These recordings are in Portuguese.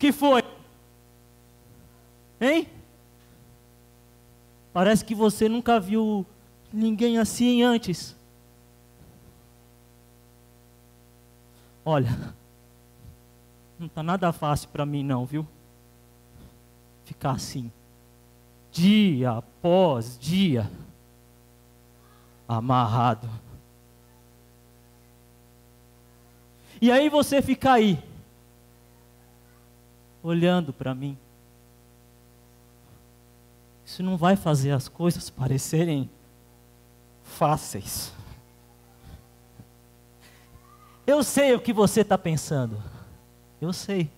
Que foi? Hein? Parece que você nunca viu ninguém assim antes. Olha, não está nada fácil para mim não, viu? Ficar assim, dia após dia, amarrado. E aí você fica aí, olhando para mim. Isso não vai fazer as coisas parecerem fáceis. Eu sei o que você está pensando. Eu sei.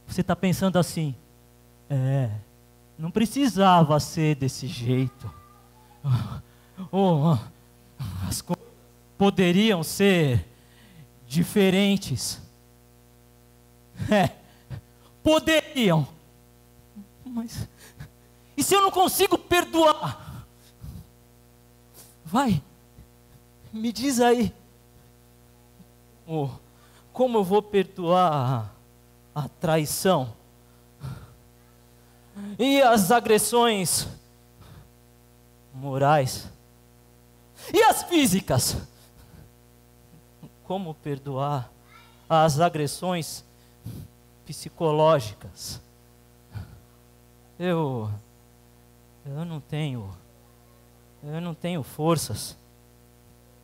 Você está pensando assim. Não precisava ser desse jeito. As coisas poderiam ser diferentes. Poderiam. Mas, e se eu não consigo perdoar? Vai, me diz aí. Como eu vou perdoar a traição? E as agressões morais? E as físicas? Como perdoar as agressões psicológicas? Eu não tenho forças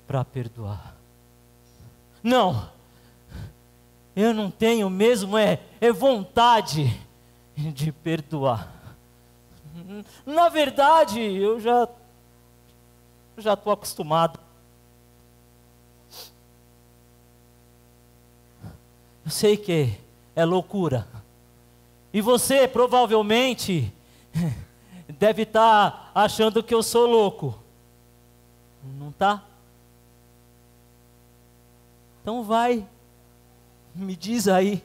para perdoar. Não, eu não tenho mesmo vontade de perdoar. Na verdade, eu já estou acostumado. Eu sei que é loucura. E você provavelmente deve estar achando que eu sou louco. Não tá? Então vai, me diz aí,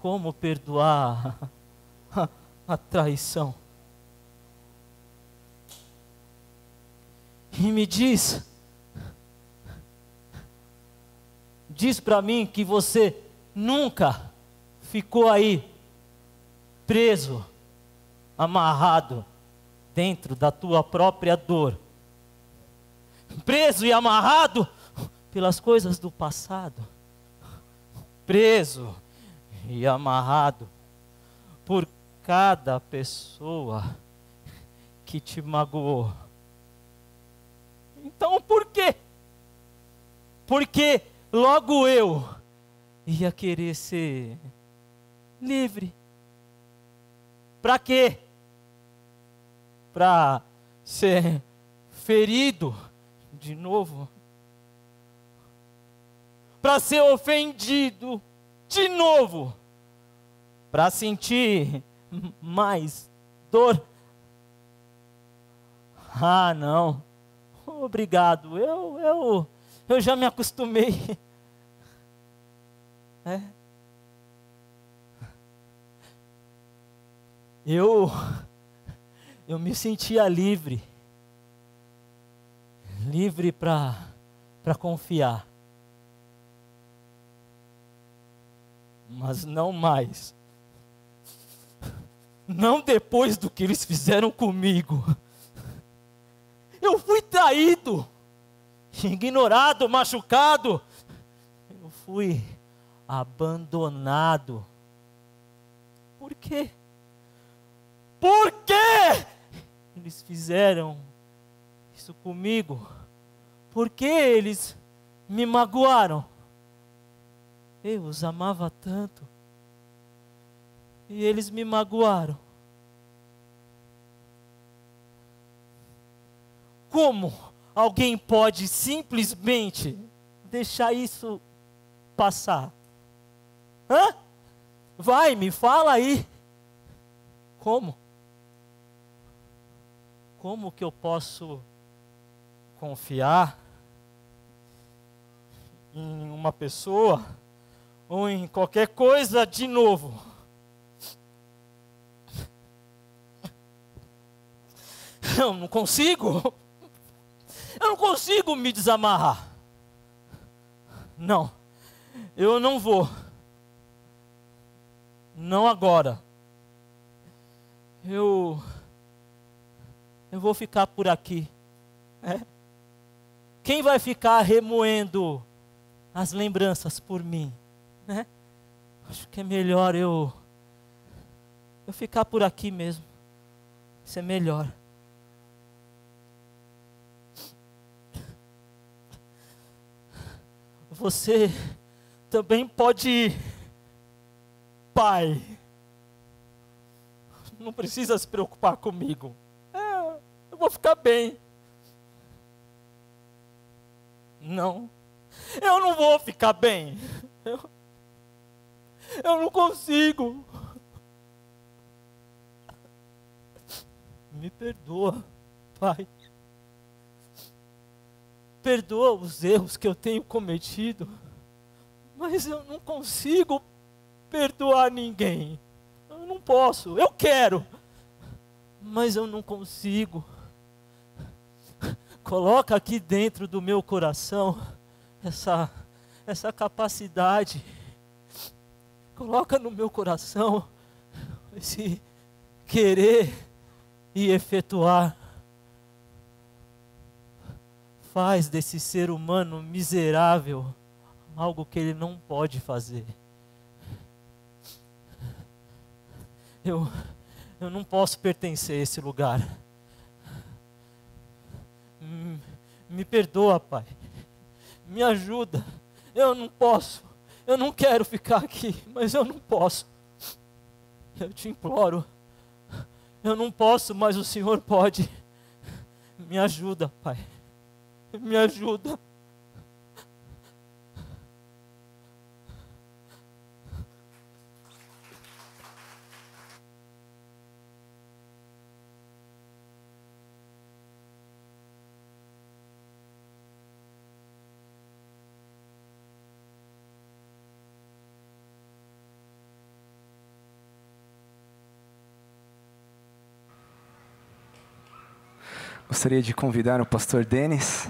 como perdoar a traição. E me diz para mim que você nunca ficou aí preso, amarrado dentro da tua própria dor. Preso e amarrado pelas coisas do passado. Preso e amarrado por cada pessoa que te magoou. Então por quê? Porque logo eu ia querer ser livre. Para quê? Para ser ferido de novo? Para ser ofendido de novo? Para sentir mais dor? Ah, não. Obrigado. Eu já me acostumei. Eu me sentia livre. Livre para confiar. Mas não mais. Não depois do que eles fizeram comigo. Eu fui traído, ignorado, machucado. Eu fui abandonado. Por quê? Por quê eles fizeram isso comigo? Por que eles me magoaram? Eu os amava tanto. E eles me magoaram. Como alguém pode simplesmente deixar isso passar? Vai, me fala aí. Como? Como que eu posso confiar em uma pessoa ou em qualquer coisa de novo? Eu não consigo. Eu não consigo me desamarrar. Não, eu não vou. não agora. Eu vou ficar por aqui. Quem vai ficar remoendo as lembranças por mim? Acho que é melhor eu ficar por aqui mesmo. Isso é melhor. Você também pode ir, pai. Não precisa se preocupar comigo. Eu vou ficar bem. Não, eu não vou ficar bem. Eu não consigo. Me perdoa, pai. Perdoa os erros que eu tenho cometido. Mas eu não consigo perdoar ninguém. Eu não posso, eu quero. Mas eu não consigo. Coloca aqui dentro do meu coração essa capacidade. Coloca no meu coração esse querer e efetuar. Faz desse ser humano miserável algo que ele não pode fazer. Eu não posso pertencer a esse lugar. Me perdoa, pai. Me ajuda. Eu não posso. Eu não quero ficar aqui, mas eu não posso. Eu te imploro. Eu não posso, mas o Senhor pode. Me ajuda, pai. Me ajuda. Gostaria de convidar o pastor Denis.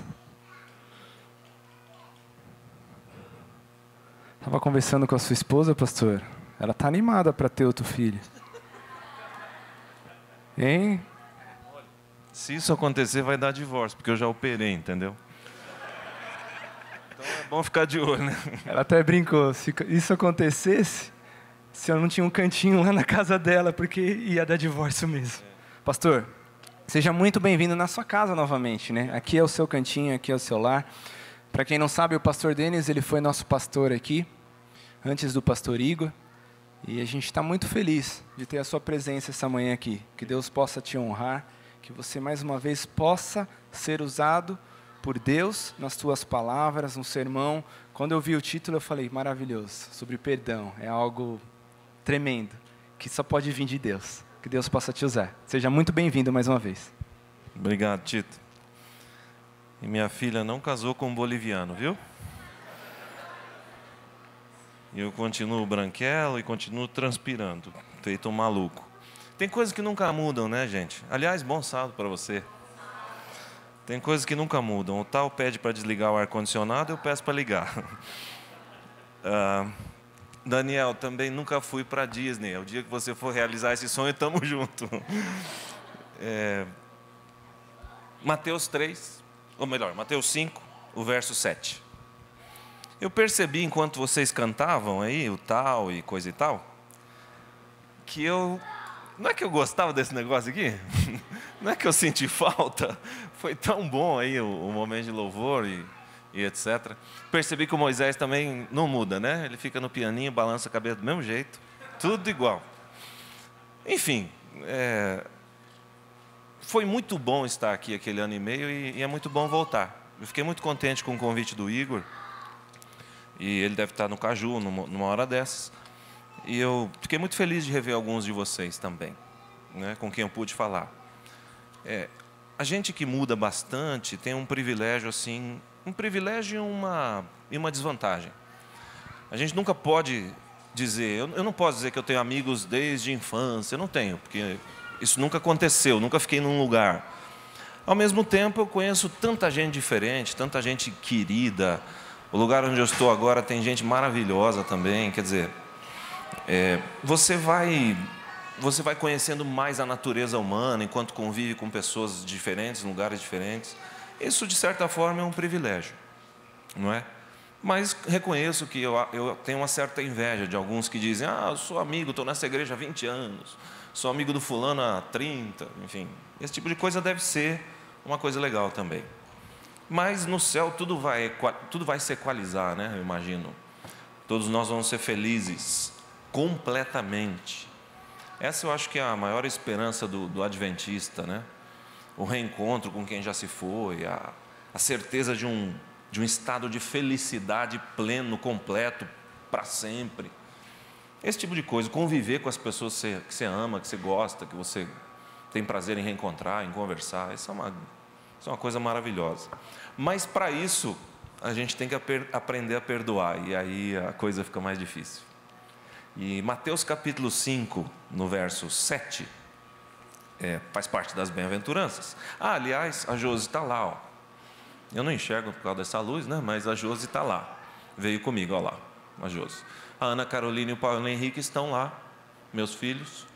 Estava conversando com a sua esposa, pastor. Ela está animada para ter outro filho. Hein? Se isso acontecer, vai dar divórcio, porque eu já operei, entendeu? Então é bom ficar de olho, né? Ela até brincou, se isso acontecesse, se eu não tinha um cantinho lá na casa dela, porque ia dar divórcio mesmo. Pastor, seja muito bem-vindo na sua casa novamente, né? Aqui é o seu cantinho, aqui é o seu lar. Para quem não sabe, o pastor Denis, ele foi nosso pastor aqui, antes do pastor Igor. E a gente está muito feliz de ter a sua presença essa manhã aqui. Que Deus possa te honrar, que você mais uma vez possa ser usado por Deus nas tuas palavras, no sermão. Quando eu vi o título, eu falei, maravilhoso, sobre perdão. É algo tremendo, que só pode vir de Deus. Que Deus possa te usar. Seja muito bem-vindo mais uma vez. Obrigado, Tito. E minha filha não casou com um boliviano, viu? E eu continuo branquelo e continuo transpirando, feito um maluco. Tem coisas que nunca mudam, né, gente? Aliás, bom sábado para você. Tem coisas que nunca mudam. O tal pede para desligar o ar-condicionado, eu peço para ligar. Daniel, também nunca fui para a Disney. O dia que você for realizar esse sonho, estamos juntos. Mateus 3, ou melhor, Mateus 5, o verso 7. Eu percebi, enquanto vocês cantavam aí, o tal e coisa e tal, que eu... Não é que eu gostava desse negócio aqui? Não é que eu senti falta? Foi tão bom aí o momento de louvor e etc. Percebi que o Moisés também não muda, né? Ele fica no pianinho, balança a cabeça do mesmo jeito, tudo igual. Enfim, foi muito bom estar aqui aquele ano e meio e é muito bom voltar. Eu fiquei muito contente com o convite do Igor, e ele deve estar no Caju numa hora dessas. E eu fiquei muito feliz de rever alguns de vocês também, né, com quem eu pude falar. A gente que muda bastante tem um privilégio assim, um privilégio e uma desvantagem. A gente nunca pode dizer, eu não posso dizer que eu tenho amigos desde a infância, eu não tenho, porque isso nunca aconteceu, nunca fiquei num lugar. Ao mesmo tempo, eu conheço tanta gente diferente, tanta gente querida. O lugar onde eu estou agora tem gente maravilhosa também, quer dizer, Você vai conhecendo mais a natureza humana enquanto convive com pessoas diferentes, em lugares diferentes. Isso, de certa forma, é um privilégio, não é? Mas reconheço que eu tenho uma certa inveja de alguns que dizem: eu sou amigo, estou nessa igreja há 20 anos, sou amigo do fulano há 30, enfim. Esse tipo de coisa deve ser uma coisa legal também. Mas no céu tudo vai se equalizar, né? Eu imagino. Todos nós vamos ser felizes completamente. Essa eu acho que é a maior esperança do adventista, né? O reencontro com quem já se foi, a certeza de um estado de felicidade pleno, completo, para sempre. Esse tipo de coisa, conviver com as pessoas que você ama, que você gosta, que você tem prazer em reencontrar, em conversar, isso é uma coisa maravilhosa. Mas para isso, a gente tem que aprender a perdoar, e aí a coisa fica mais difícil. E Mateus capítulo 5, no verso 7, faz parte das bem-aventuranças. Aliás, a Josi está lá, ó. Eu não enxergo por causa dessa luz, né? Mas a Josi está lá. Veio comigo, olha lá, a Josi. A Ana Carolina e o Paulo Henrique estão lá, meus filhos,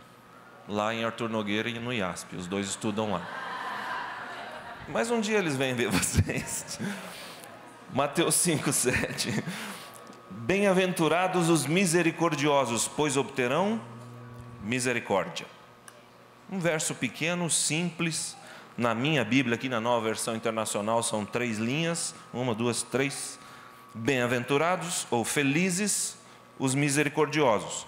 lá em Arthur Nogueira e no IASP. Os dois estudam lá. Mas um dia eles vêm ver vocês. Mateus 5, 7. Bem-aventurados os misericordiosos, pois obterão misericórdia. Um verso pequeno, simples. Na minha Bíblia, aqui na Nova Versão Internacional, são 3 linhas. 1, 2, 3. Bem-aventurados ou felizes os misericordiosos,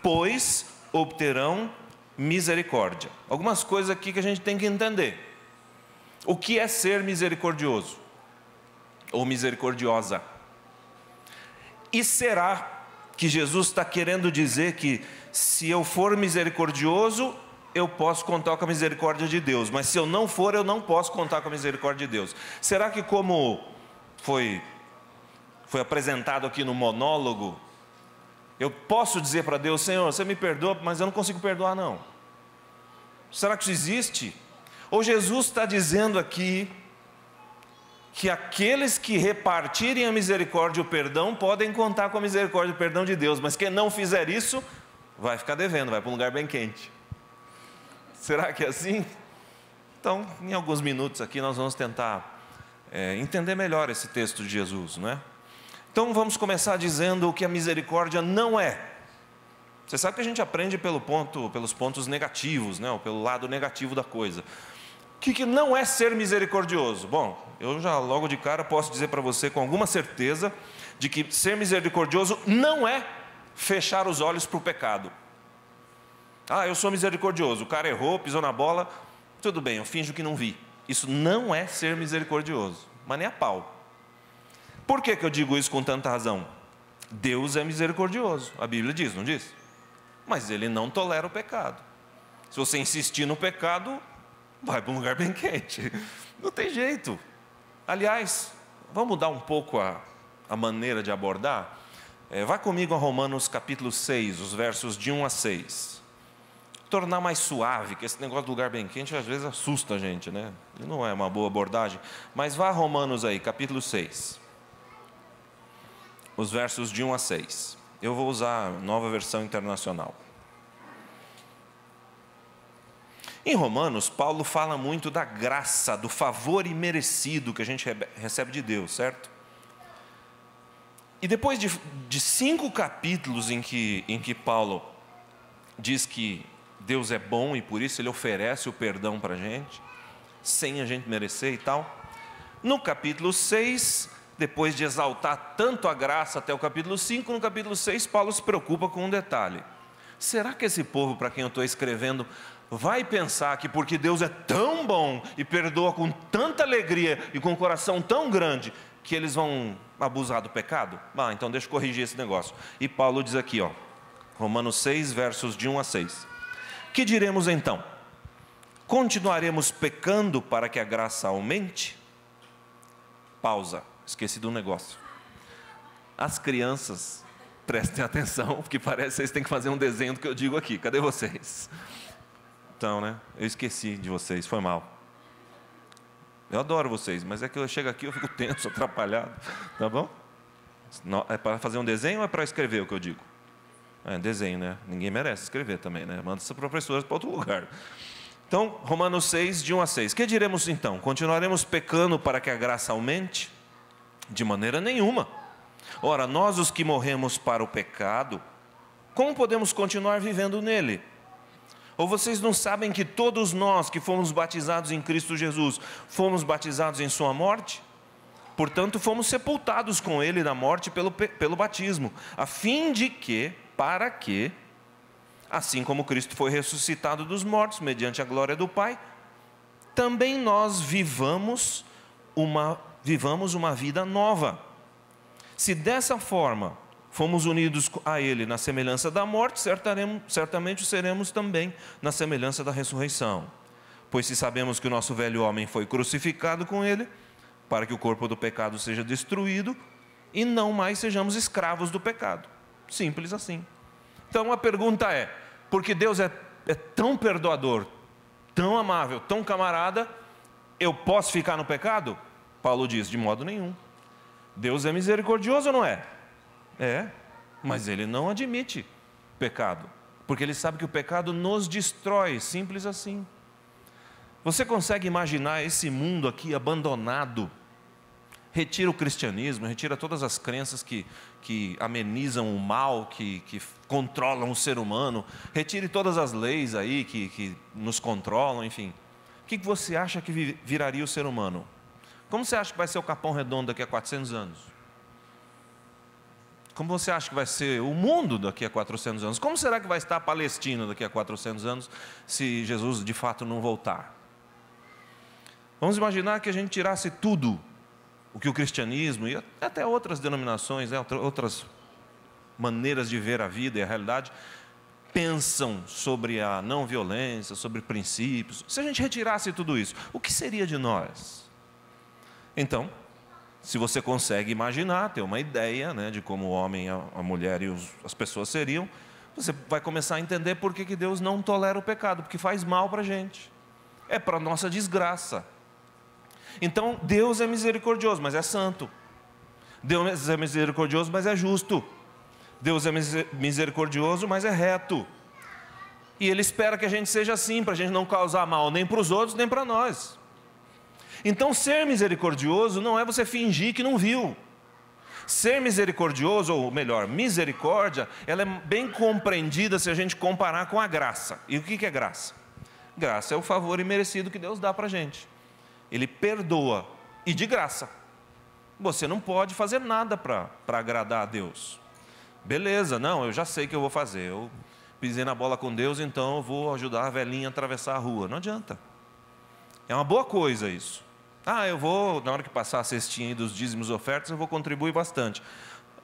pois obterão misericórdia. Algumas coisas aqui que a gente tem que entender. O que é ser misericordioso? Ou misericordiosa? E será que Jesus está querendo dizer que se eu for misericordioso, eu posso contar com a misericórdia de Deus, mas se eu não for, eu não posso contar com a misericórdia de Deus? Será que, como foi apresentado aqui no monólogo, eu posso dizer para Deus: Senhor, você me perdoa, mas eu não consigo perdoar, não? Será que isso existe? Ou Jesus está dizendo aqui que aqueles que repartirem a misericórdia e o perdão podem contar com a misericórdia e o perdão de Deus, mas quem não fizer isso vai ficar devendo, vai para um lugar bem quente? Será que é assim? Então, em alguns minutos aqui nós vamos tentar entender melhor esse texto de Jesus, não é? Então vamos começar dizendo o que a misericórdia não é. Você sabe que a gente aprende pelos pontos negativos, né? Ou pelo lado negativo da coisa. O que não é ser misericordioso? Bom, eu já logo de cara posso dizer para você com alguma certeza de que ser misericordioso não é fechar os olhos para o pecado. Eu sou misericordioso, o cara errou, pisou na bola, tudo bem, eu finjo que não vi. Isso não é ser misericordioso, mas nem a pau. Por que eu digo isso com tanta razão? Deus é misericordioso, a Bíblia diz, não diz? Mas Ele não tolera o pecado. Se você insistir no pecado, vai para um lugar bem quente. Não tem jeito. Aliás, vamos mudar um pouco a maneira de abordar? Vá comigo a Romanos capítulo 6, os versos de 1 a 6. Tornar mais suave, que esse negócio do lugar bem quente às vezes assusta a gente, né? Não é uma boa abordagem. Mas vá a Romanos aí, capítulo 6. Os versos de 1 a 6. Eu vou usar a Nova Versão Internacional. Em Romanos, Paulo fala muito da graça, do favor imerecido que a gente recebe de Deus, certo? E depois de 5 capítulos em que Paulo diz que Deus é bom e por isso Ele oferece o perdão para a gente, sem a gente merecer e tal, no capítulo 6, depois de exaltar tanto a graça até o capítulo 5, no capítulo 6, Paulo se preocupa com um detalhe. Será que esse povo para quem eu estou escrevendo vai pensar que porque Deus é tão bom e perdoa com tanta alegria e com um coração tão grande, que eles vão abusar do pecado? Então deixa eu corrigir esse negócio. E Paulo diz aqui, Romanos 6, versos de 1 a 6. Que diremos então? Continuaremos pecando para que a graça aumente? Pausa, esqueci de um negócio. As crianças, prestem atenção, porque parece que vocês têm que fazer um desenho do que eu digo aqui. Cadê vocês? Então, né? Eu esqueci de vocês, foi mal. Eu adoro vocês, mas é que eu chego aqui eu fico tenso, atrapalhado. Tá bom? É para fazer um desenho ou é para escrever o que eu digo? Desenho, né? Ninguém merece escrever também, né? Manda essa professora para outro lugar. Então, Romanos 6, de 1 a 6. Que diremos então? Continuaremos pecando para que a graça aumente? De maneira nenhuma. Ora, nós os que morremos para o pecado, como podemos continuar vivendo nele? Ou vocês não sabem que todos nós que fomos batizados em Cristo Jesus, fomos batizados em sua morte? Portanto, fomos sepultados com ele na morte pelo batismo, a fim de que, para que, assim como Cristo foi ressuscitado dos mortos, mediante a glória do Pai, também nós vivamos uma vida nova. Se dessa forma fomos unidos a Ele na semelhança da morte, certamente o seremos também na semelhança da ressurreição. Pois se sabemos que o nosso velho homem foi crucificado com Ele, para que o corpo do pecado seja destruído e não mais sejamos escravos do pecado. Simples assim. Então a pergunta é, porque Deus é tão perdoador, tão amável, tão camarada, eu posso ficar no pecado? Paulo diz, de modo nenhum. Deus é misericordioso ou não é? É, mas Ele não admite pecado, porque Ele sabe que o pecado nos destrói, simples assim. Você consegue imaginar esse mundo aqui abandonado? Retira o cristianismo, retira todas as crenças que amenizam o mal, que controlam o ser humano, retire todas as leis aí que nos controlam, enfim. O que você acha que viraria o ser humano? Como você acha que vai ser o Capão Redondo daqui a 400 anos? Como você acha que vai ser o mundo daqui a 400 anos? Como será que vai estar a Palestina daqui a 400 anos, se Jesus de fato não voltar? Vamos imaginar que a gente tirasse tudo o que o cristianismo e até outras denominações, outras maneiras de ver a vida e a realidade, pensam sobre a não violência, sobre princípios. Se a gente retirasse tudo isso, o que seria de nós? Então, se você consegue imaginar, ter uma ideia, né, de como o homem, a mulher e as pessoas seriam, você vai começar a entender por que Deus não tolera o pecado, porque faz mal para a gente. É para a nossa desgraça. Então, Deus é misericordioso, mas é santo. Deus é misericordioso, mas é justo. Deus é misericordioso, mas é reto. E Ele espera que a gente seja assim, para a gente não causar mal nem para os outros, nem para nós. Então, ser misericordioso não é você fingir que não viu. Ser misericordioso, ou melhor, misericórdia, ela é bem compreendida se a gente comparar com a graça. E o que é graça? Graça é o favor imerecido que Deus dá para a gente. Ele perdoa, e de graça. Você não pode fazer nada para agradar a Deus. Beleza, não, eu já sei o que eu vou fazer. Eu pisei na bola com Deus, então eu vou ajudar a velhinha a atravessar a rua. Não adianta. É uma boa coisa isso. Eu vou, na hora que passar a cestinha aí dos dízimos e ofertas, eu vou contribuir bastante.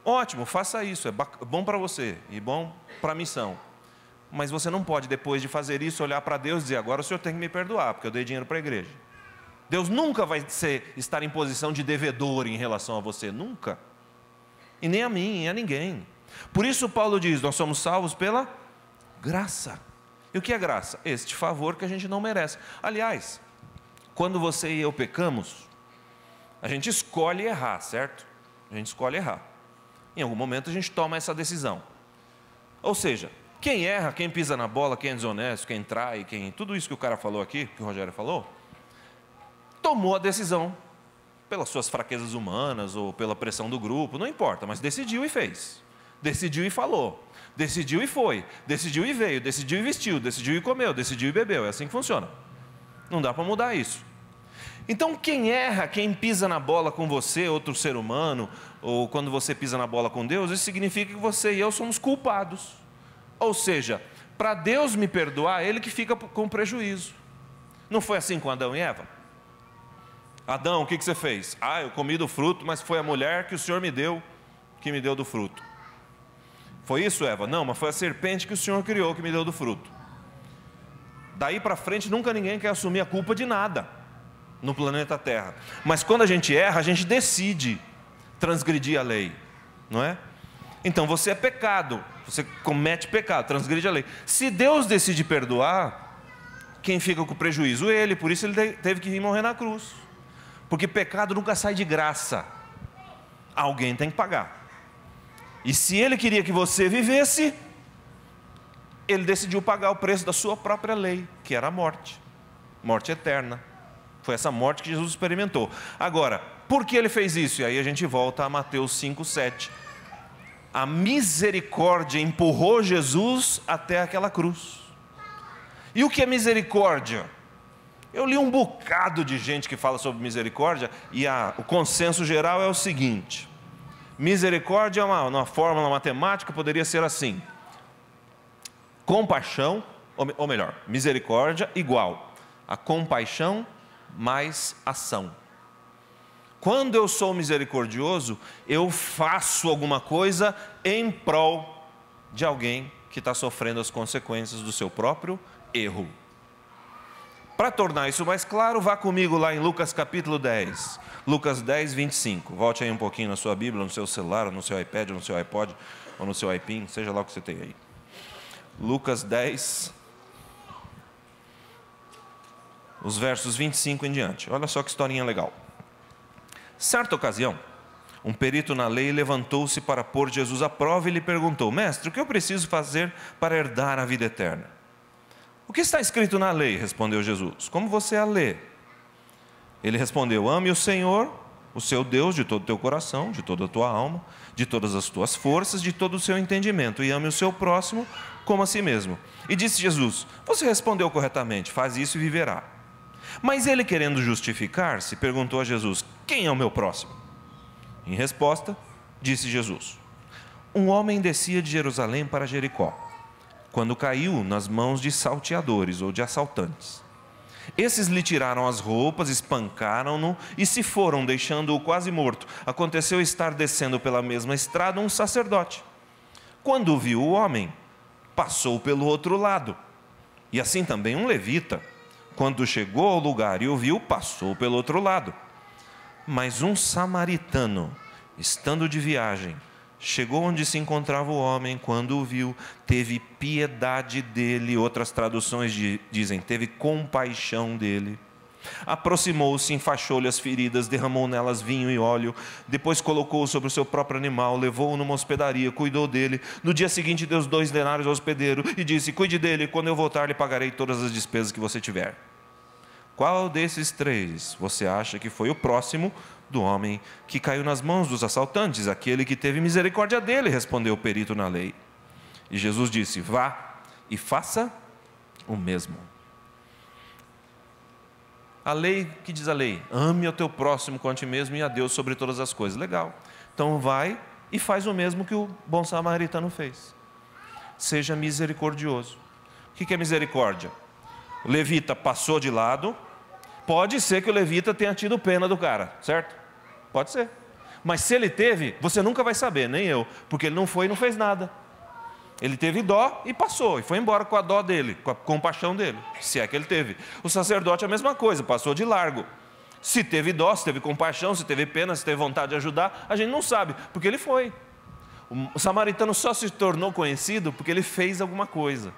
Ótimo, faça isso, é bom para você e bom para a missão. Mas você não pode, depois de fazer isso, olhar para Deus e dizer, agora o senhor tem que me perdoar, porque eu dei dinheiro para a igreja. Deus nunca vai estar em posição de devedor em relação a você, nunca. E nem a mim, e a ninguém. Por isso Paulo diz, nós somos salvos pela graça. E o que é graça? Este favor que a gente não merece. Aliás, quando você e eu pecamos, a gente escolhe errar, certo? A gente escolhe errar. Em algum momento a gente toma essa decisão. Ou seja, quem erra, quem pisa na bola, quem é desonesto, quem trai, tudo isso que o cara falou aqui, que o Rogério falou, tomou a decisão, pelas suas fraquezas humanas ou pela pressão do grupo, não importa, mas decidiu e fez. Decidiu e falou. Decidiu e foi. Decidiu e veio. Decidiu e vestiu. Decidiu e comeu. Decidiu e bebeu. É assim que funciona. Não dá para mudar isso. Então, quem erra, quem pisa na bola com você, outro ser humano, ou quando você pisa na bola com Deus, isso significa que você e eu somos culpados. Ou seja, para Deus me perdoar, Ele que fica com prejuízo. Não foi assim com Adão e Eva? Adão, o que você fez? Eu comi do fruto, mas foi a mulher que o Senhor me deu, que me deu do fruto. Foi isso, Eva? Não, mas foi a serpente que o Senhor criou, que me deu do fruto. Daí para frente, nunca ninguém quer assumir a culpa de nada no planeta Terra. Mas quando a gente erra, a gente decide transgredir a lei, não é? Então você é pecado, você comete pecado, transgride a lei. Se Deus decide perdoar, quem fica com prejuízo? Ele, por isso Ele teve que vir morrer na cruz. Porque pecado nunca sai de graça. Alguém tem que pagar. E se Ele queria que você vivesse, ele decidiu pagar o preço da sua própria lei, que era a morte. Morte eterna. Foi essa morte que Jesus experimentou. Agora, por que ele fez isso? E aí a gente volta a Mateus 5:7. A misericórdia empurrou Jesus até aquela cruz. E o que é misericórdia? Eu li um bocado de gente que fala sobre misericórdia e o consenso geral é o seguinte: misericórdia, uma fórmula matemática, poderia ser assim: compaixão, ou melhor, misericórdia igual a compaixão mais ação. Quando eu sou misericordioso, eu faço alguma coisa em prol de alguém que está sofrendo as consequências do seu próprio erro. Para tornar isso mais claro, vá comigo lá em Lucas capítulo 10. Lucas 10, 25. Volte aí um pouquinho na sua Bíblia, no seu celular, ou no seu iPad, ou no seu iPod, ou no seu iPin, seja lá o que você tem aí. Lucas 10, os versos 25 em diante. Olha só que historinha legal. Certa ocasião, um perito na lei levantou-se para pôr Jesus à prova e lhe perguntou: Mestre, o que eu preciso fazer para herdar a vida eterna? O que está escrito na lei? Respondeu Jesus. Como você a lê? Ele respondeu: ame o Senhor, o seu Deus, de todo o teu coração, de toda a tua alma, de todas as tuas forças, de todo o seu entendimento, e ame o seu próximo como a si mesmo. E disse Jesus: você respondeu corretamente, faz isso e viverá. Mas ele, querendo justificar-se, perguntou a Jesus: quem é o meu próximo? Em resposta, disse Jesus: um homem descia de Jerusalém para Jericó, quando caiu nas mãos de salteadores ou de assaltantes. Esses lhe tiraram as roupas, espancaram-no e se foram, deixando-o quase morto. Aconteceu estar descendo pela mesma estrada um sacerdote. Quando viu o homem, passou pelo outro lado. E assim também um levita. Quando chegou ao lugar e o viu, passou pelo outro lado. Mas um samaritano, estando de viagem, chegou onde se encontrava o homem. Quando o viu, teve piedade dele. Outras traduções dizem, teve compaixão dele. Aproximou-se, enfaixou-lhe as feridas, derramou nelas vinho e óleo. Depois colocou-o sobre o seu próprio animal, levou-o numa hospedaria, cuidou dele. No dia seguinte deu os 2 denários ao hospedeiro e disse: cuide dele, quando eu voltar lhe pagarei todas as despesas que você tiver. Qual desses 3 você acha que foi o próximo do homem que caiu nas mãos dos assaltantes? Aquele que teve misericórdia dele, respondeu o perito na lei. E Jesus disse: vá e faça o mesmo. A lei, que diz a lei? Ame ao teu próximo com a ti mesmo e a Deus sobre todas as coisas. Legal. Então vai e faz o mesmo que o bom samaritano fez. Seja misericordioso. O que é misericórdia? O levita passou de lado. Pode ser que o levita tenha tido pena do cara, certo? Pode ser. Mas se ele teve, você nunca vai saber, nem eu, porque ele não foi e não fez nada. Ele teve dó e passou, e foi embora com a dó dele, com a compaixão dele, se é que ele teve. O sacerdote é a mesma coisa, passou de largo. Se teve dó, se teve compaixão, se teve pena, se teve vontade de ajudar, a gente não sabe, porque ele foi. O samaritano só se tornou conhecido porque ele fez alguma coisa.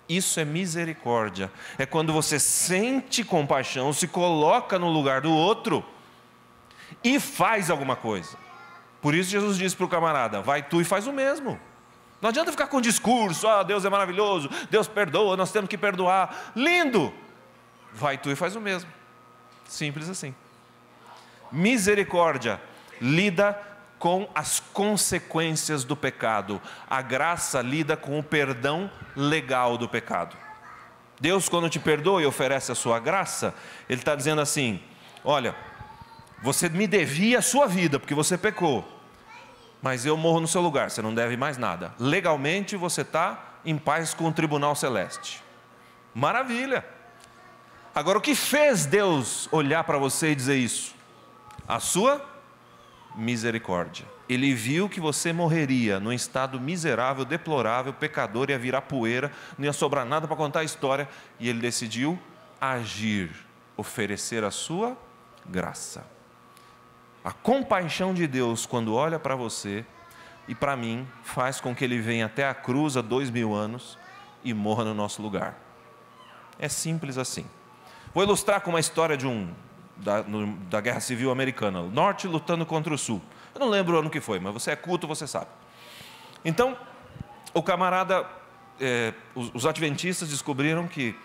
Isso é misericórdia. É quando você sente compaixão, se coloca no lugar do outro e faz alguma coisa. Por isso Jesus disse para o camarada: vai tu e faz o mesmo. Não adianta ficar com discurso: Deus é maravilhoso, Deus perdoa, nós temos que perdoar. Lindo! Vai tu e faz o mesmo. Simples assim. Misericórdia lida com as consequências do pecado. A graça lida com o perdão legal do pecado. Deus, quando te perdoa e oferece a sua graça, Ele está dizendo assim: olha, você me devia a sua vida porque você pecou, mas eu morro no seu lugar, você não deve mais nada. Legalmente você está em paz com o tribunal celeste. Maravilha! Agora, o que fez Deus olhar para você e dizer isso? A sua misericórdia. Ele viu que você morreria num estado miserável, deplorável, pecador, ia virar poeira, não ia sobrar nada para contar a história, e Ele decidiu agir, oferecer a sua graça. A compaixão de Deus, quando olha para você e para mim, faz com que Ele venha até a cruz há 2000 anos e morra no nosso lugar. É simples assim. Vou ilustrar com uma história da Guerra Civil Americana, o Norte lutando contra o Sul. Eu não lembro o ano que foi, mas você é culto, você sabe. Então, o camarada os adventistas descobriram que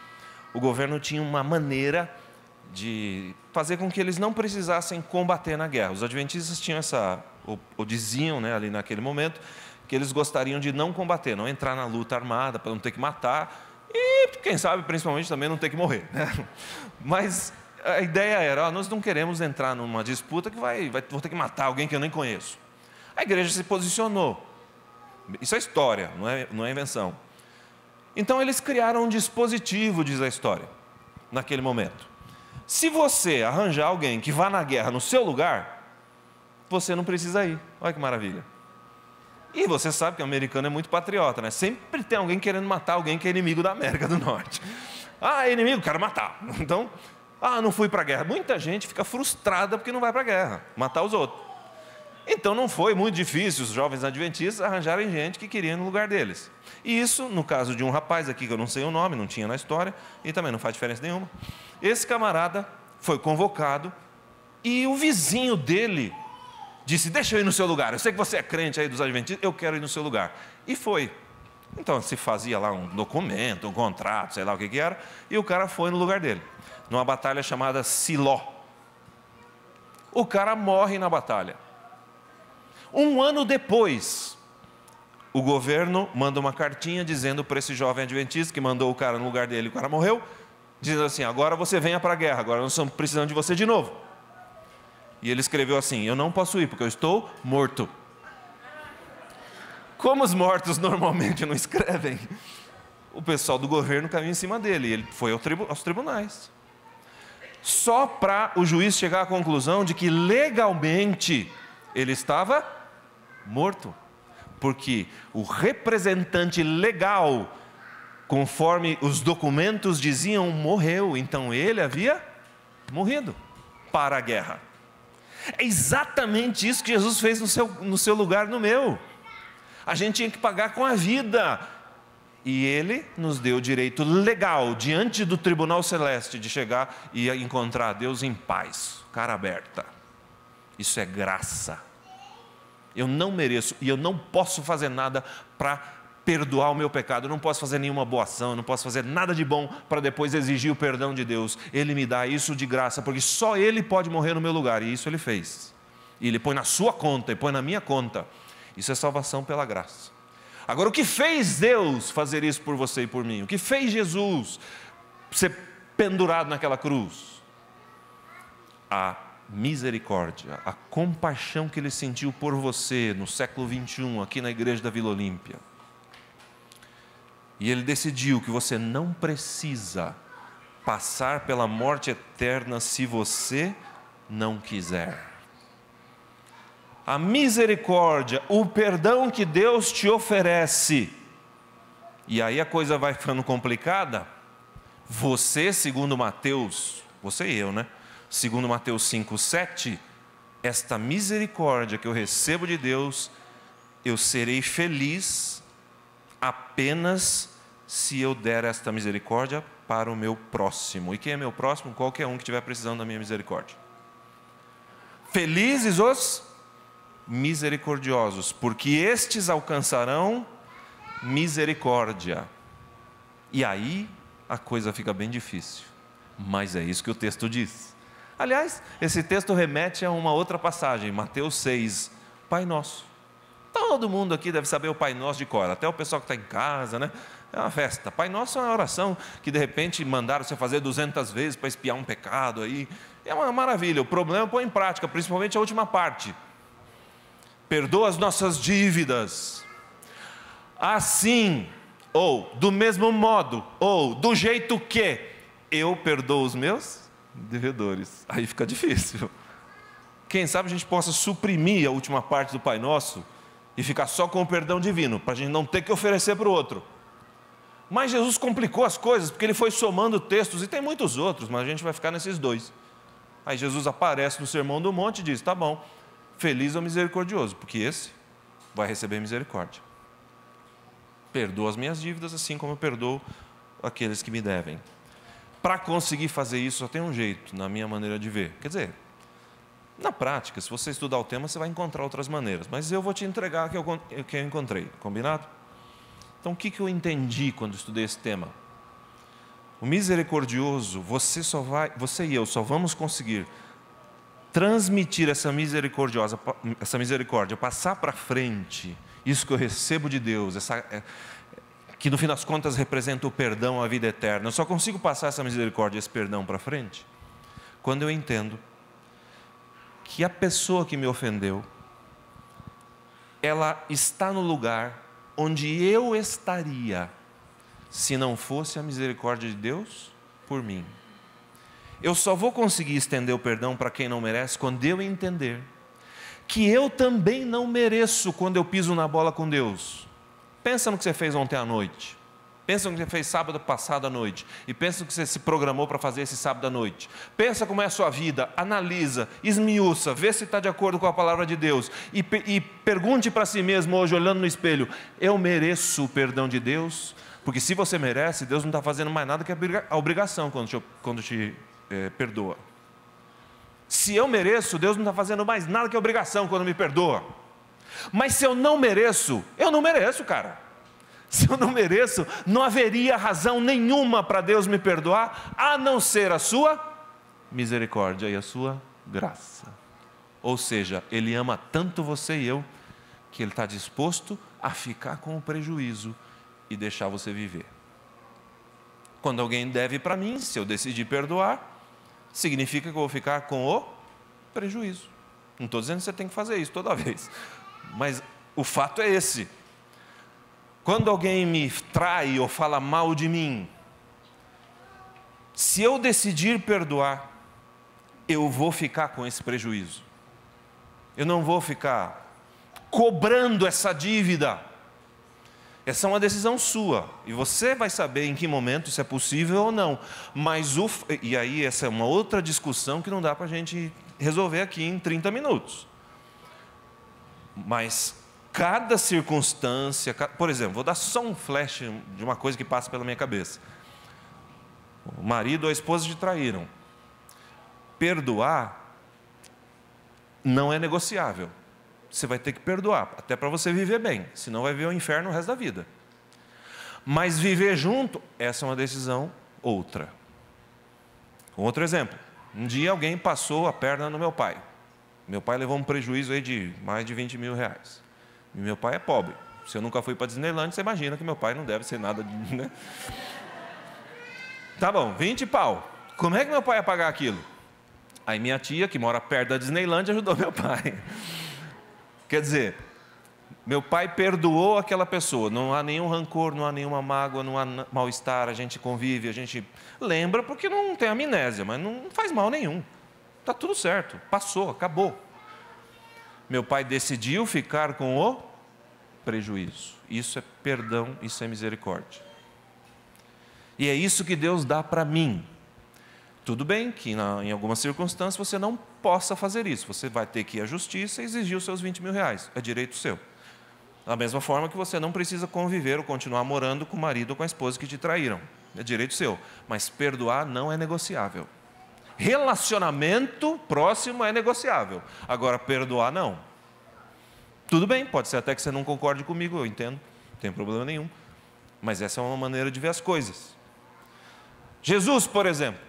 o governo tinha uma maneira de fazer com que eles não precisassem combater na guerra. Os adventistas tinham ou diziam, né, ali naquele momento, que eles gostariam de não combater, não entrar na luta armada, para não ter que matar, e quem sabe, principalmente, também não ter que morrer, né? Mas a ideia era, nós não queremos entrar numa disputa que vou ter que matar alguém que eu nem conheço. A igreja se posicionou. Isso é história, não é invenção. Então eles criaram um dispositivo, diz a história, naquele momento. Se você arranjar alguém que vá na guerra no seu lugar, você não precisa ir. Olha que maravilha. E você sabe que o americano é muito patriota, né? Sempre tem alguém querendo matar alguém que é inimigo da América do Norte. É inimigo, quero matar. Então, não fui para a guerra. Muita gente fica frustrada porque não vai para a guerra, matar os outros. Então não foi muito difícil os jovens adventistas arranjarem gente que queria no lugar deles. E isso, no caso de um rapaz aqui, que eu não sei o nome, não tinha na história, e também não faz diferença nenhuma. Esse camarada foi convocado e o vizinho dele disse, deixa eu ir no seu lugar, eu sei que você é crente aí dos adventistas, eu quero ir no seu lugar. E foi. Então se fazia lá um documento, um contrato, sei lá o que era, e o cara foi no lugar dele, numa batalha chamada Siló. O cara morre na batalha. Um ano depois, o governo manda uma cartinha dizendo para esse jovem adventista que mandou o cara no lugar dele, o cara morreu, dizendo assim, agora você venha para a guerra, agora nós estamos precisando de você de novo. E ele escreveu assim, eu não posso ir porque eu estou morto. Como os mortos normalmente não escrevem, o pessoal do governo caiu em cima dele, e ele foi aos tribunais. Só para o juiz chegar à conclusão de que legalmente ele estava morto. Porque o representante legal, conforme os documentos diziam, morreu. Então ele havia morrido para a guerra. É exatamente isso que Jesus fez no seu lugar, no meu. A gente tinha que pagar com a vida. E Ele nos deu o direito legal, diante do tribunal celeste, de chegar e encontrar Deus em paz, cara aberta. Isso é graça. Eu não mereço e eu não posso fazer nada para perdoar o meu pecado. Eu não posso fazer nenhuma boa ação, eu não posso fazer nada de bom para depois exigir o perdão de Deus. Ele me dá isso de graça, porque só Ele pode morrer no meu lugar, e isso Ele fez. E Ele põe na sua conta e põe na minha conta. Isso é salvação pela graça. Agora, o que fez Deus fazer isso por você e por mim? O que fez Jesus ser pendurado naquela cruz? A misericórdia, a compaixão que Ele sentiu por você no século 21, aqui na igreja da Vila Olímpia. E Ele decidiu que você não precisa passar pela morte eterna se você não quiser. A misericórdia, o perdão que Deus te oferece. E aí a coisa vai ficando complicada. Você, segundo Mateus, você e eu, né? Segundo Mateus 5:7, esta misericórdia que eu recebo de Deus, eu serei feliz apenas se eu der esta misericórdia para o meu próximo. E quem é meu próximo? Qualquer um que estiver precisando da minha misericórdia. Felizes os misericordiosos, porque estes alcançarão misericórdia. E aí a coisa fica bem difícil, mas é isso que o texto diz. Aliás, esse texto remete a uma outra passagem, Mateus 6, Pai Nosso. Todo mundo aqui deve saber o Pai Nosso de cor, até o pessoal que está em casa, né? É uma festa. Pai Nosso é uma oração que de repente mandaram você fazer 200 vezes para espiar um pecado aí. É uma maravilha. O problema é pôr em prática, principalmente a última parte. Perdoa as nossas dívidas, assim, ou do mesmo modo, ou do jeito que eu perdoo os meus devedores. Aí fica difícil. Quem sabe a gente possa suprimir a última parte do Pai Nosso e ficar só com o perdão divino, para a gente não ter que oferecer para o outro. Mas Jesus complicou as coisas, porque Ele foi somando textos, e tem muitos outros, mas a gente vai ficar nesses dois. Aí Jesus aparece no Sermão do Monte e diz, tá bom, feliz ou misericordioso, porque esse vai receber misericórdia. Perdoa as minhas dívidas, assim como eu perdoo aqueles que me devem. Para conseguir fazer isso, só tem um jeito, na minha maneira de ver. Quer dizer, na prática, se você estudar o tema, você vai encontrar outras maneiras. Mas eu vou te entregar o que eu encontrei, combinado? Então, o que eu entendi quando estudei esse tema? O misericordioso, você e eu só vamos conseguir transmitir essa misericórdia, passar para frente, isso que eu recebo de Deus, que no fim das contas representa o perdão, a vida eterna. Eu só consigo passar essa misericórdia, esse perdão para frente, quando eu entendo que a pessoa que me ofendeu, ela está no lugar onde eu estaria se não fosse a misericórdia de Deus por mim. Eu só vou conseguir estender o perdão para quem não merece quando eu entender que eu também não mereço quando eu piso na bola com Deus. Pensa no que você fez ontem à noite. Pensa no que você fez sábado passado à noite. E pensa no que você se programou para fazer esse sábado à noite. Pensa como é a sua vida, analisa, esmiuça, vê se está de acordo com a palavra de Deus. E pergunte para si mesmo hoje, olhando no espelho, eu mereço o perdão de Deus? Porque se você merece, Deus não está fazendo mais nada que a obrigação quando te perdoa. Se eu mereço, Deus não está fazendo mais nada que a obrigação quando me perdoa. Mas se eu não mereço, cara. Se eu não mereço, não haveria razão nenhuma para Deus me perdoar, a não ser a sua misericórdia e a sua graça. Ou seja, Ele ama tanto você e eu, que Ele está disposto a ficar com o prejuízo e deixar você viver. Quando alguém deve para mim, se eu decidir perdoar, significa que eu vou ficar com o prejuízo. Não estou dizendo que você tem que fazer isso toda vez, mas o fato é esse. Quando alguém me trai ou fala mal de mim, se eu decidir perdoar, eu vou ficar com esse prejuízo. Eu não vou ficar cobrando essa dívida. Essa é uma decisão sua, e você vai saber em que momento isso é possível ou não. E aí essa é uma outra discussão que não dá para a gente resolver aqui em 30 minutos. Mas cada circunstância, por exemplo, vou dar só um flash de uma coisa que passa pela minha cabeça. O marido ou a esposa te traíram. Perdoar não é negociável. Você vai ter que perdoar, até para você viver bem, senão vai viver o inferno o resto da vida. Mas viver junto, essa é uma decisão outra. Outro exemplo, um dia alguém passou a perna no meu pai. Meu pai levou um prejuízo aí de mais de 20 mil reais. E meu pai é pobre. Se eu nunca fui para Disneyland, você imagina que meu pai não deve ser nada, né? Tá bom, 20 pau. Como é que meu pai ia pagar aquilo? Aí minha tia, que mora perto da Disneyland, ajudou meu pai. Quer dizer, meu pai perdoou aquela pessoa. Não há nenhum rancor, não há nenhuma mágoa, não há mal-estar. A gente convive, a gente lembra porque não tem amnésia, mas não faz mal nenhum. Está tudo certo, passou, acabou. Meu pai decidiu ficar com o prejuízo. Isso é perdão, isso é misericórdia. E é isso que Deus dá para mim. Tudo bem que em algumas circunstâncias você não possa fazer isso. Você vai ter que ir à justiça e exigir os seus 20 mil reais. É direito seu. Da mesma forma que você não precisa conviver ou continuar morando com o marido ou com a esposa que te traíram. É direito seu. Mas perdoar não é negociável. Relacionamento próximo é negociável. Agora, perdoar não. Tudo bem, pode ser até que você não concorde comigo, eu entendo. Não tem problema nenhum. Mas essa é uma maneira de ver as coisas. Jesus, por exemplo,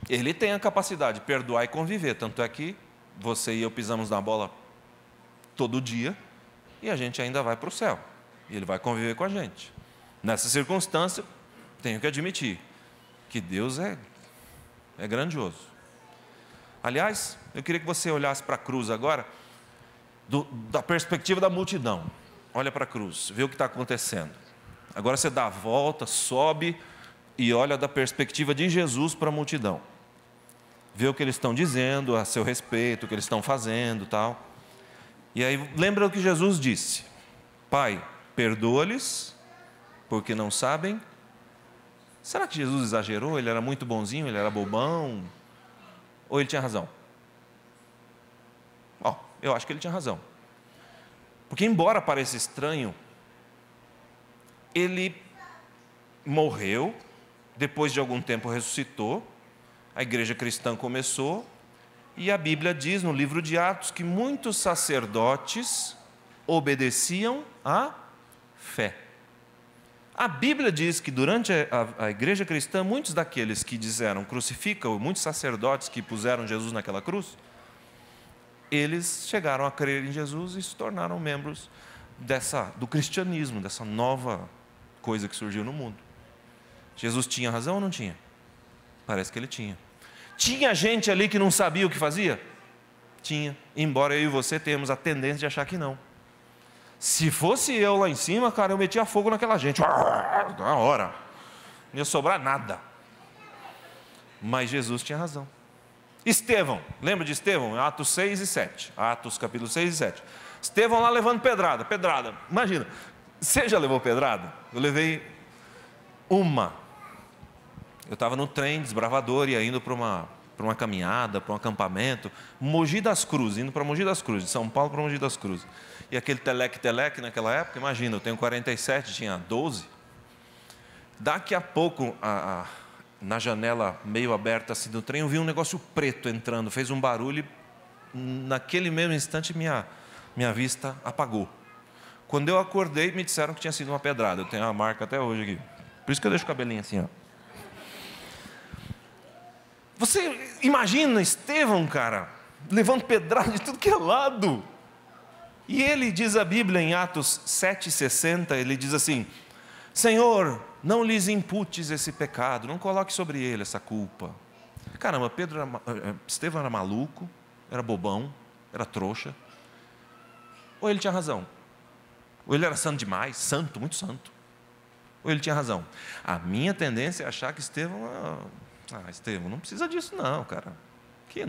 Ele tem a capacidade de perdoar e conviver. Tanto é que você e eu pisamos na bola todo dia e a gente ainda vai para o céu. E Ele vai conviver com a gente. Nessa circunstância, tenho que admitir que Deus é grandioso. Aliás, eu queria que você olhasse para a cruz agora, da perspectiva da multidão. Olha para a cruz, vê o que está acontecendo. Agora você dá a volta, sobe e olha da perspectiva de Jesus para a multidão. Vê o que eles estão dizendo a seu respeito, o que eles estão fazendo, tal. E aí lembra o que Jesus disse: Pai, perdoa-lhes, porque não sabem. Será que Jesus exagerou? Ele era muito bonzinho, ele era bobão? Ou ele tinha razão? Eu acho que ele tinha razão. Porque embora pareça estranho, ele morreu, depois de algum tempo ressuscitou, a igreja cristã começou, e a Bíblia diz no livro de Atos que muitos sacerdotes obedeciam à fé. A Bíblia diz que durante a igreja cristã, muitos daqueles que disseram crucifica, muitos sacerdotes que puseram Jesus naquela cruz, eles chegaram a crer em Jesus e se tornaram membros do cristianismo, dessa nova coisa que surgiu no mundo. Jesus tinha razão ou não tinha? Parece que ele tinha. Tinha gente ali que não sabia o que fazia? Tinha, embora eu e você tenhamos a tendência de achar que não. Se fosse eu lá em cima, cara, eu metia fogo naquela gente. Na hora. Não ia sobrar nada. Mas Jesus tinha razão. Estevão, lembra de Estevão? Atos 6 e 7. Atos capítulo 6 e 7. Estevão lá levando pedrada. Imagina, você já levou pedrada? Eu levei uma. Eu estava no trem, desbravador, ia indo para uma caminhada, para um acampamento. Mogi das Cruzes, indo para Mogi das Cruzes, de São Paulo para Mogi das Cruzes. E aquele teleque naquela época, imagina, eu tenho 47, tinha 12. Daqui a pouco, na janela meio aberta assim do trem, eu vi um negócio preto entrando, fez um barulho e naquele mesmo instante minha vista apagou. Quando eu acordei, me disseram que tinha sido uma pedrada. Eu tenho uma marca até hoje aqui. Por isso que eu deixo o cabelinho assim, ó. Você imagina Estevão, cara, levando pedrada de tudo que é lado. E ele, diz a Bíblia em Atos 7,60, ele diz assim: Senhor, não lhes imputes esse pecado, não coloque sobre ele essa culpa. Caramba, Estevão era maluco, era bobão, era trouxa. Ou ele tinha razão? Ou ele era santo demais, santo, muito santo? Ou ele tinha razão? A minha tendência é achar que Estevão... Estevão, não precisa disso não, cara. Que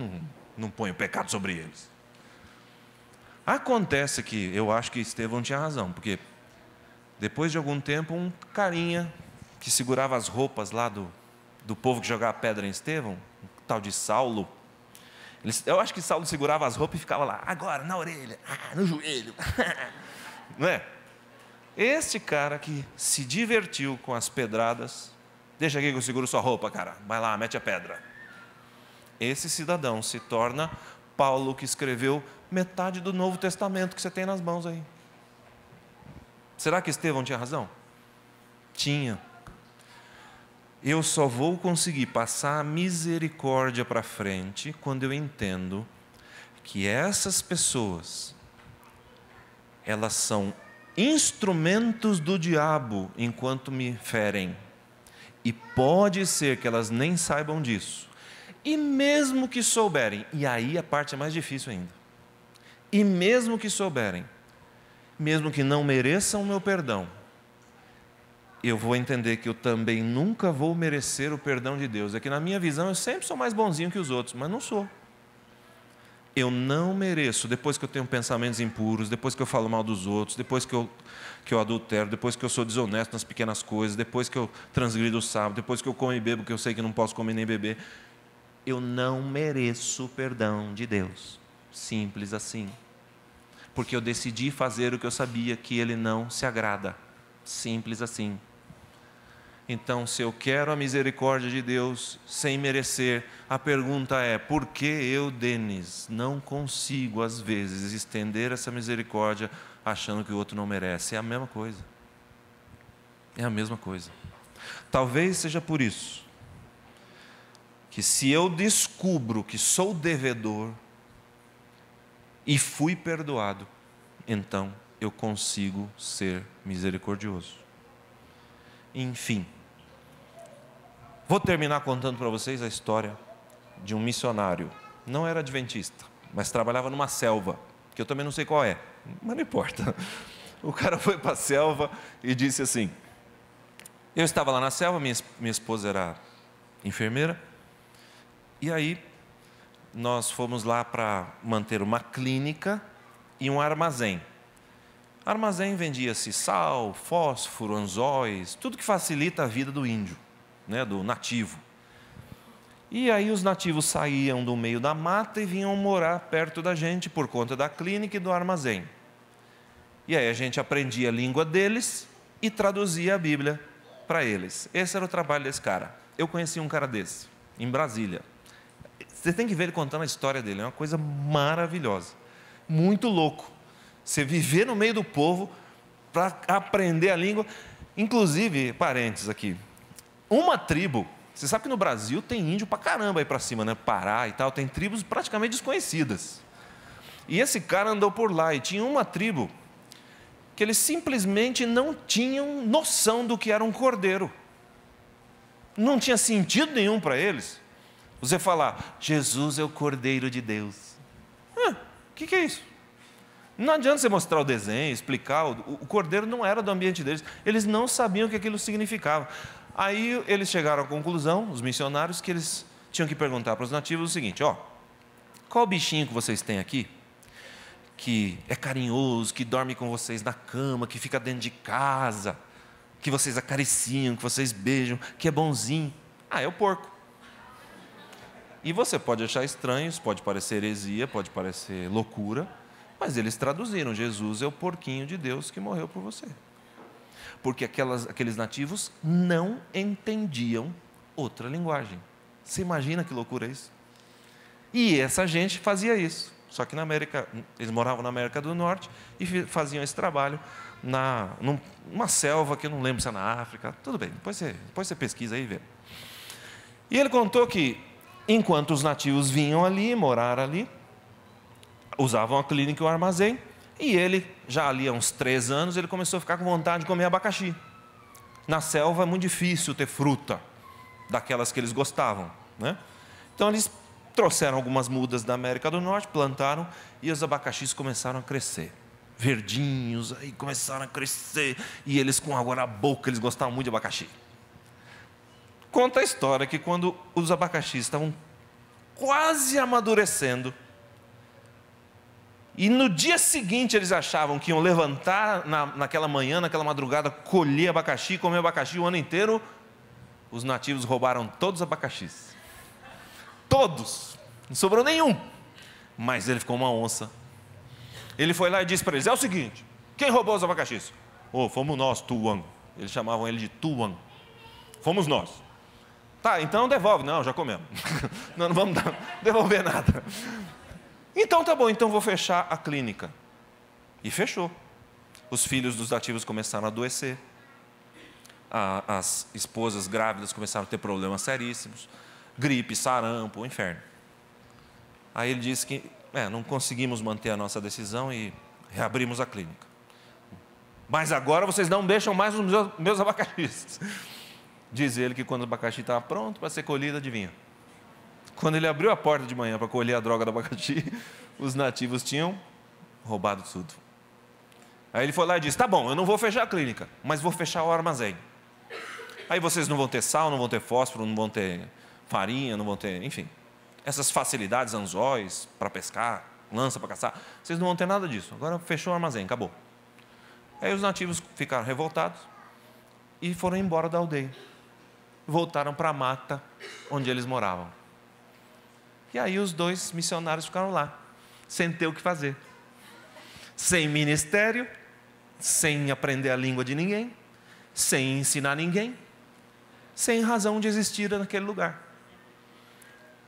não põe o pecado sobre eles. Acontece que eu acho que Estevão tinha razão, porque depois de algum tempo, um carinha que segurava as roupas lá do povo que jogava pedra em Estevão, um tal de Saulo, eu acho que Saulo segurava as roupas e ficava lá, agora, na orelha, no joelho, não é? Este cara que se divertiu com as pedradas, deixa aqui que eu seguro sua roupa, cara, vai lá, mete a pedra. Esse cidadão se torna Paulo, que escreveu metade do Novo Testamento que você tem nas mãos aí. Será que Estevão tinha razão? Tinha. Eu só vou conseguir passar a misericórdia para frente quando eu entendo que essas pessoas, elas são instrumentos do diabo enquanto me ferem. E pode ser que elas nem saibam disso. E mesmo que souberem, e aí a parte é mais difícil ainda. E mesmo que souberem, mesmo que não mereçam o meu perdão, eu vou entender que eu também nunca vou merecer o perdão de Deus. É que na minha visão eu sempre sou mais bonzinho que os outros, mas não sou. Eu não mereço, depois que eu tenho pensamentos impuros, depois que eu falo mal dos outros, depois que eu adultero, depois que eu sou desonesto nas pequenas coisas, depois que eu transgrido o sábado, depois que eu como e bebo, que eu sei que não posso comer nem beber, eu não mereço o perdão de Deus. Simples assim. Porque eu decidi fazer o que eu sabia que Ele não se agrada. Simples assim. Então, se eu quero a misericórdia de Deus sem merecer, a pergunta é: por que eu, Denis, não consigo às vezes estender essa misericórdia achando que o outro não merece? É a mesma coisa. É a mesma coisa. Talvez seja por isso que, se eu descubro que sou devedor e fui perdoado, então eu consigo ser misericordioso. Enfim, vou terminar contando para vocês a história de um missionário. Não era adventista, mas trabalhava numa selva, que eu também não sei qual é, mas não importa. O cara foi para a selva e disse assim: eu estava lá na selva, minha esposa era enfermeira, e aí nós fomos lá para manter uma clínica e um armazém. Armazém vendia-se sal, fósforo, anzóis, tudo que facilita a vida do índio, né, do nativo. E aí os nativos saíam do meio da mata e vinham morar perto da gente por conta da clínica e do armazém. E aí a gente aprendia a língua deles e traduzia a Bíblia para eles. Esse era o trabalho desse cara. Eu conheci um cara desse, em Brasília. Você tem que ver ele contando a história dele, é uma coisa maravilhosa. Muito louco. Você viver no meio do povo para aprender a língua. Inclusive, parênteses aqui, uma tribo, você sabe que no Brasil tem índio pra caramba aí pra cima, né? Pará e tal, tem tribos praticamente desconhecidas. E esse cara andou por lá e tinha uma tribo que eles simplesmente não tinham noção do que era um cordeiro. Não tinha sentido nenhum para eles você falar, Jesus é o Cordeiro de Deus. O que é isso? Não adianta você mostrar o desenho, explicar, o cordeiro não era do ambiente deles, eles não sabiam o que aquilo significava. Aí eles chegaram à conclusão, os missionários, que eles tinham que perguntar para os nativos o seguinte, qual bichinho que vocês têm aqui, que é carinhoso, que dorme com vocês na cama, que fica dentro de casa, que vocês acariciam, que vocês beijam, que é bonzinho? É o porco. E você pode achar estranho, isso pode parecer heresia, pode parecer loucura, mas eles traduziram, Jesus é o porquinho de Deus que morreu por você. Porque aqueles nativos não entendiam outra linguagem. Você imagina que loucura isso? E essa gente fazia isso. Só que na América, eles moravam na América do Norte e faziam esse trabalho numa selva que eu não lembro se é na África. Tudo bem, depois você pesquisa aí e vê. E ele contou que, enquanto os nativos vinham ali, moraram ali, usavam a clínica e o armazém, e ele, já ali há uns 3 anos, ele começou a ficar com vontade de comer abacaxi. Na selva é muito difícil ter fruta, daquelas que eles gostavam, né? Então eles trouxeram algumas mudas da América do Norte, plantaram, e os abacaxis começaram a crescer. Verdinhos, aí começaram a crescer, e eles com água na boca, eles gostavam muito de abacaxi. Conta a história que quando os abacaxis estavam quase amadurecendo, e no dia seguinte eles achavam que iam levantar naquela manhã, naquela madrugada, colher abacaxi, comer abacaxi o ano inteiro, os nativos roubaram todos os abacaxis. Todos. Não sobrou nenhum. Mas ele ficou uma onça. Ele foi lá e disse para eles, é o seguinte, quem roubou os abacaxis? Fomos nós, Tuan. Eles chamavam ele de Tuan. Fomos nós. Tá, então devolve. Não, já comemos. Não vamos devolver nada. Então tá bom, então vou fechar a clínica. E fechou. Os filhos dos nativos começaram a adoecer. As esposas grávidas começaram a ter problemas seríssimos. Gripe, sarampo, o inferno. Aí ele disse que não conseguimos manter a nossa decisão e reabrimos a clínica. Mas agora vocês não deixam mais os meus abacaxis. Diz ele que quando o abacaxi estava pronto para ser colhido, adivinha? Quando ele abriu a porta de manhã para colher a droga do abacaxi, os nativos tinham roubado tudo. Aí ele foi lá e disse, tá bom, eu não vou fechar a clínica, mas vou fechar o armazém. Aí vocês não vão ter sal, não vão ter fósforo, não vão ter farinha, não vão ter, enfim, essas facilidades, anzóis para pescar, lança para caçar, vocês não vão ter nada disso. Agora fechou o armazém, acabou. Aí os nativos ficaram revoltados e foram embora da aldeia. Voltaram para a mata onde eles moravam. E aí os 2 missionários ficaram lá, sem ter o que fazer. Sem ministério, sem aprender a língua de ninguém, sem ensinar ninguém, sem razão de existir naquele lugar.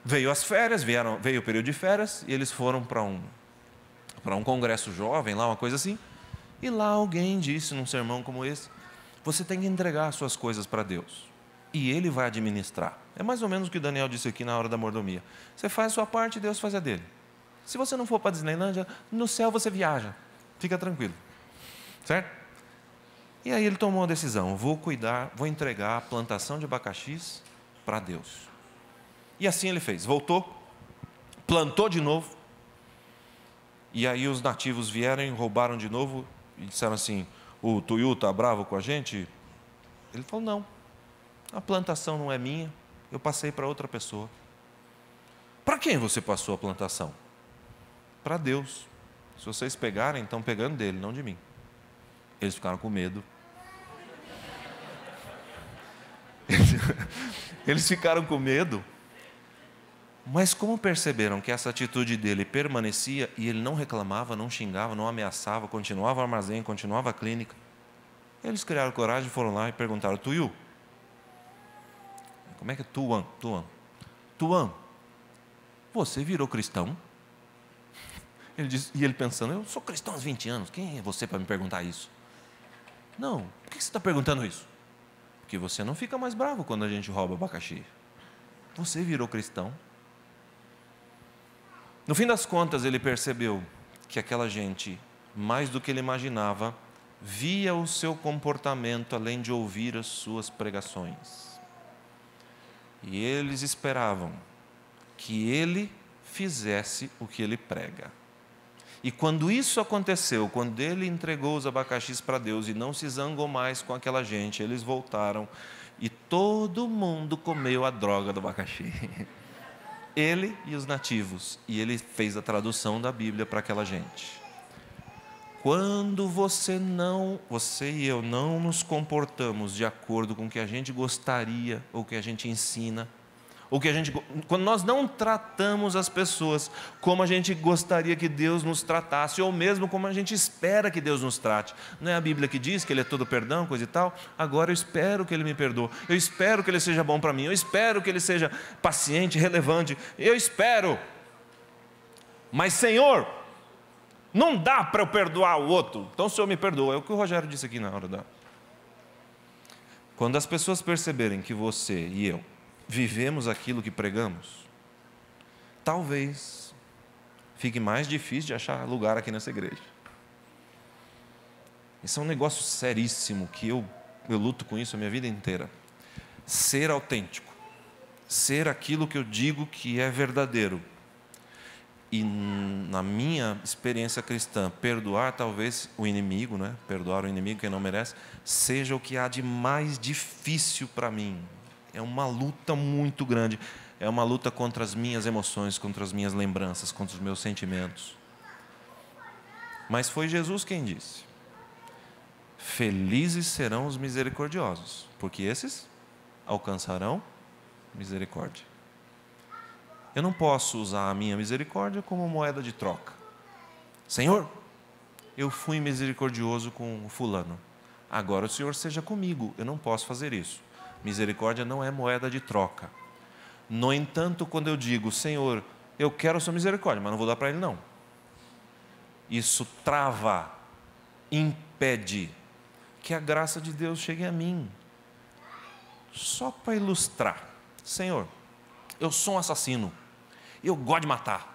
Veio as férias, veio o período de férias, e eles foram para um congresso jovem, lá uma coisa assim, e lá alguém disse num sermão como esse, você tem que entregar as suas coisas para Deus, e Ele vai administrar. É mais ou menos o que o Daniel disse aqui na hora da mordomia. Você faz a sua parte e Deus faz a dele. Se você não for para a Disneylândia, no céu você viaja. Fica tranquilo. Certo? E aí ele tomou uma decisão. Vou entregar a plantação de abacaxis para Deus. E assim ele fez. Voltou, plantou de novo. E aí os nativos vieram, roubaram de novo e disseram assim, o Tuiu está bravo com a gente? Ele falou, não. A plantação não é minha. Eu passei para outra pessoa. Para quem você passou a plantação? Para Deus. Se vocês pegarem, estão pegando dele, não de mim. Eles ficaram com medo. Eles ficaram com medo. Mas como perceberam que essa atitude dele permanecia e ele não reclamava, não xingava, não ameaçava, continuava o armazém, continuava a clínica, eles criaram coragem, foram lá e perguntaram, Tuiu, como é que é Tuan, você virou cristão? Ele disse, e ele pensando, eu sou cristão há 20 anos, quem é você para me perguntar isso? Não. Por que você está perguntando isso? Porque você não fica mais bravo quando a gente rouba abacaxi. Você virou cristão. No fim das contas, ele percebeu que aquela gente, mais do que ele imaginava, via o seu comportamento além de ouvir as suas pregações. E eles esperavam que ele fizesse o que ele prega. E quando isso aconteceu, quando ele entregou os abacaxis para Deus e não se zangou mais com aquela gente, eles voltaram e todo mundo comeu a droga do abacaxi. Ele e os nativos. E ele fez a tradução da Bíblia para aquela gente. Quando você e eu não nos comportamos de acordo com o que a gente gostaria, ou o que a gente ensina, quando nós não tratamos as pessoas como a gente gostaria que Deus nos tratasse, ou mesmo como a gente espera que Deus nos trate. Não é a Bíblia que diz que Ele é todo perdão, coisa e tal? Agora eu espero que Ele me perdoe, eu espero que Ele seja bom para mim, eu espero que Ele seja paciente, relevante, eu espero. Mas Senhor, não dá para eu perdoar o outro, então o Senhor me perdoa. É o que o Rogério disse aqui na hora da... Quando as pessoas perceberem que você e eu vivemos aquilo que pregamos, talvez fique mais difícil de achar lugar aqui nessa igreja. Isso é um negócio seríssimo, que eu luto com isso a minha vida inteira. Ser autêntico, ser aquilo que eu digo que é verdadeiro. E na minha experiência cristã, perdoar talvez o inimigo, né? Perdoar o inimigo, quem não merece, seja o que há de mais difícil para mim. É uma luta muito grande. É uma luta contra as minhas emoções, contra as minhas lembranças, contra os meus sentimentos. Mas foi Jesus quem disse: felizes serão os misericordiosos, porque esses alcançarão misericórdia. Eu não posso usar a minha misericórdia como moeda de troca. Senhor, eu fui misericordioso com o fulano, agora o Senhor seja comigo. Eu não posso fazer isso. Misericórdia não é moeda de troca. No entanto, quando eu digo: Senhor, eu quero a sua misericórdia, mas não vou dar para ele não, isso trava, impede que a graça de Deus chegue a mim. Só para ilustrar: Senhor, eu sou um assassino, eu gosto de matar,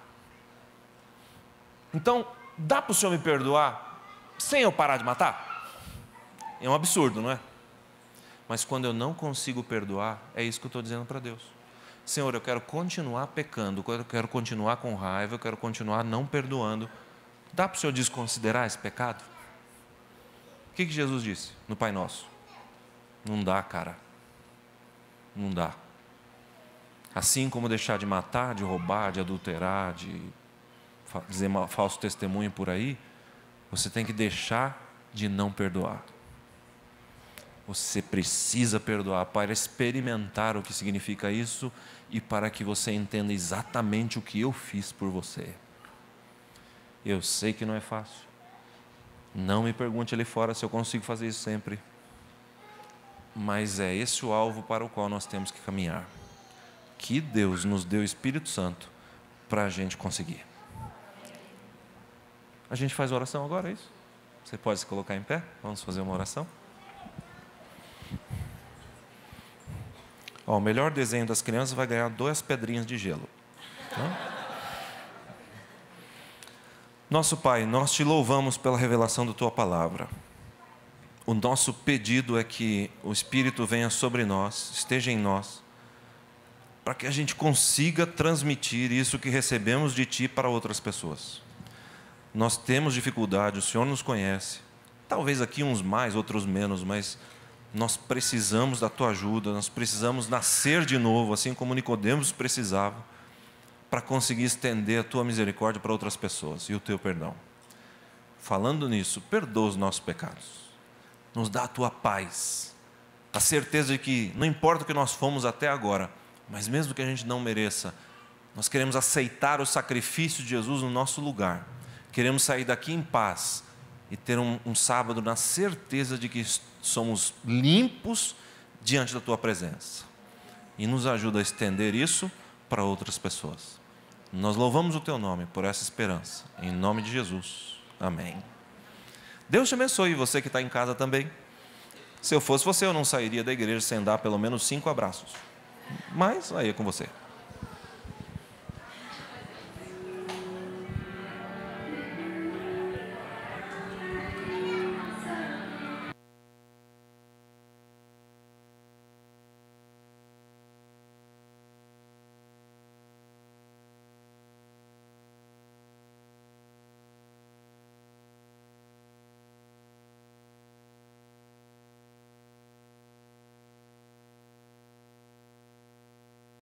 então dá para o Senhor me perdoar sem eu parar de matar? É um absurdo, não é? Mas quando eu não consigo perdoar, é isso que eu estou dizendo para Deus: Senhor, eu quero continuar pecando, eu quero continuar com raiva, eu quero continuar não perdoando. Dá para o Senhor desconsiderar esse pecado? O que Jesus disse no Pai Nosso? Não dá, cara. Não dá. Assim como deixar de matar, de roubar, de adulterar, de dizer falso testemunho por aí, você tem que deixar de não perdoar. Você precisa perdoar para experimentar o que significa isso e para que você entenda exatamente o que eu fiz por você. Eu sei que não é fácil. Não me pergunte ali fora se eu consigo fazer isso sempre. Mas é esse o alvo para o qual nós temos que caminhar. Que Deus nos deu o Espírito Santo para a gente conseguir. A gente faz oração agora, é isso? Você pode se colocar em pé? Vamos fazer uma oração? O melhor desenho das crianças vai ganhar 2 pedrinhas de gelo. Tá? Nosso Pai, nós te louvamos pela revelação da Tua Palavra. O nosso pedido é que o Espírito venha sobre nós, esteja em nós, para que a gente consiga transmitir isso que recebemos de Ti para outras pessoas. Nós temos dificuldade, o Senhor nos conhece. Talvez aqui uns mais, outros menos, mas nós precisamos da Tua ajuda, nós precisamos nascer de novo, assim como Nicodemos precisava, para conseguir estender a Tua misericórdia para outras pessoas e o Teu perdão. Falando nisso, perdoa os nossos pecados, nos dá a Tua paz, a certeza de que não importa o que nós fomos até agora, mas mesmo que a gente não mereça, nós queremos aceitar o sacrifício de Jesus no nosso lugar, queremos sair daqui em paz e ter um sábado na certeza de que somos limpos diante da Tua presença. E nos ajuda a estender isso para outras pessoas. Nós louvamos o Teu nome por essa esperança. Em nome de Jesus. Amém. Deus te abençoe, você que está em casa também. Se eu fosse você, eu não sairia da igreja sem dar pelo menos 5 abraços. Mas aí é com você.